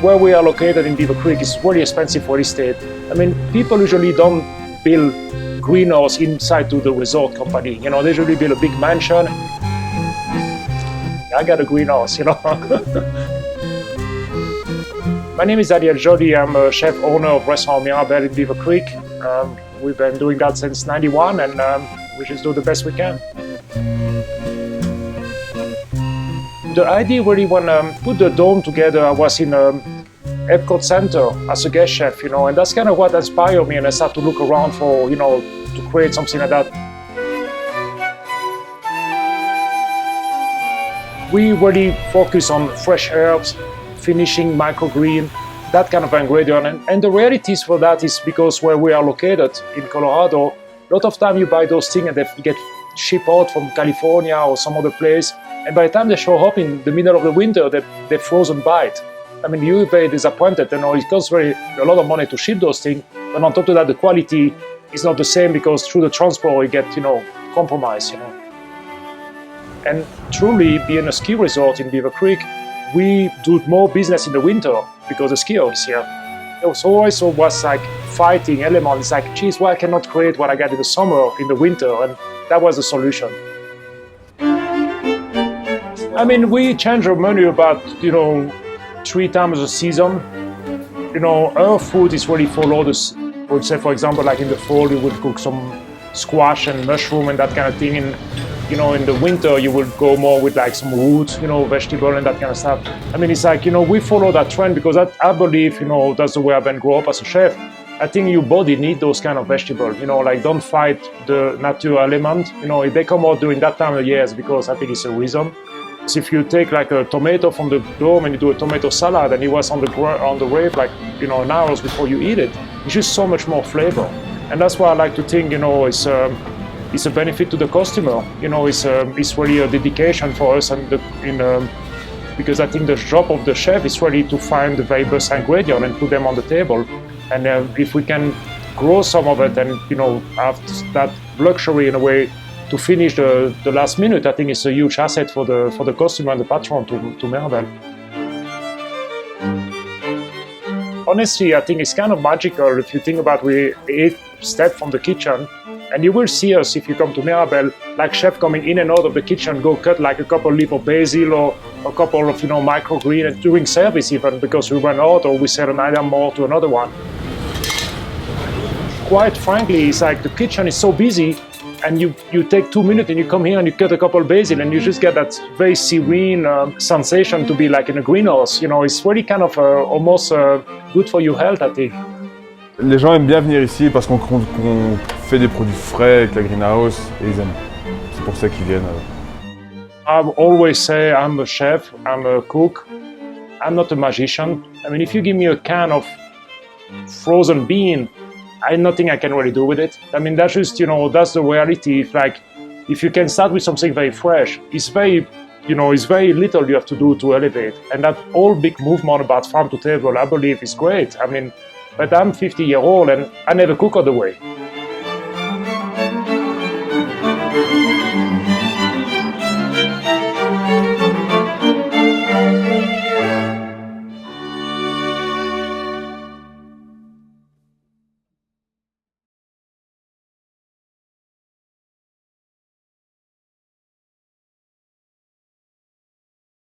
Where we are located in Beaver Creek is really expensive for estate. I mean, people usually don't build greenhouse inside to the resort company. You know, they usually build a big mansion. I got a greenhouse, you know. My name is Joly. I'm a chef owner of restaurant Mirabelle in Beaver Creek. We've been doing that since '91, and we just do the best we can. The idea really when put the dome together, I was in Epcot Center as a guest chef, you know, and that's kind of what inspired me, and I started to look around for, you know, to create something like that. We really focus on fresh herbs, finishing microgreen, that kind of ingredient. And the realities for that is because where we are located in Colorado, a lot of time you buy those things and they get shipped out from California or some other place. And by the time they show up in the middle of the winter, they're frozen bite. I mean, you're very disappointed. You know, it costs a lot of money to ship those things. But on top of that, the quality is not the same because through the transport, you get, you know, compromised, you know. And truly, being a ski resort in Beaver Creek, we do more business in the winter because the skier is here. It always was like fighting element. It's like, geez, why I cannot create what I got in the summer, in the winter? And that was the solution. I mean, we change our menu about, you know, 3 times a season. You know, our food is really follow this. I would say, for example, like in the fall, you would cook some squash and mushroom and that kind of thing. And, you know, in the winter, you would go more with like some root, you know, vegetable and that kind of stuff. I mean, it's like, you know, we follow that trend because I believe, you know, that's the way I've been grown up as a chef. I think your body needs those kind of vegetables, you know, like don't fight the natural element. You know, if they come out during that time of year, it's because I think it's a reason. So if you take like a tomato from the dome and you do a tomato salad and it was on the rave like, you know, an hour before you eat it, it's just so much more flavor. And that's why I like to think, you know, it's a benefit to the customer. You know, it's really a dedication for us, and because I think the job of the chef is really to find the very best ingredient and put them on the table. And if we can grow some of it and, you know, have that luxury in a way to finish the last minute, I think it's a huge asset for the customer and the patron to Mirabelle. Honestly, I think it's kind of magical if you think about we 8 steps from the kitchen, and you will see us if you come to Mirabelle, like chef coming in and out of the kitchen, go cut like a couple leaf of basil or a couple of, you know, microgreen, and during service even because we run out or we sell an item more to another one. Quite frankly, it's like the kitchen is so busy, and you take 2 minutes and you come here and you cut a couple of basil and you just get that very serene sensation to be like in a greenhouse. You know, it's really kind of almost good for your health, I think. Les gens aiment bien venir ici parce qu'on fait des produits frais avec la greenhouse et ils aiment. C'est pour ça qu'ils viennent. I always say I'm a chef, I'm a cook, I'm not a magician. I mean, if you give me a can of frozen bean, nothing I can really do with it. I mean, that's just, you know, that's the reality. If you can start with something very fresh, it's very, you know, it's very little you have to do to elevate. And that whole big movement about farm to table, I believe is great. I mean, but I'm 50 years old and I never cook all the way.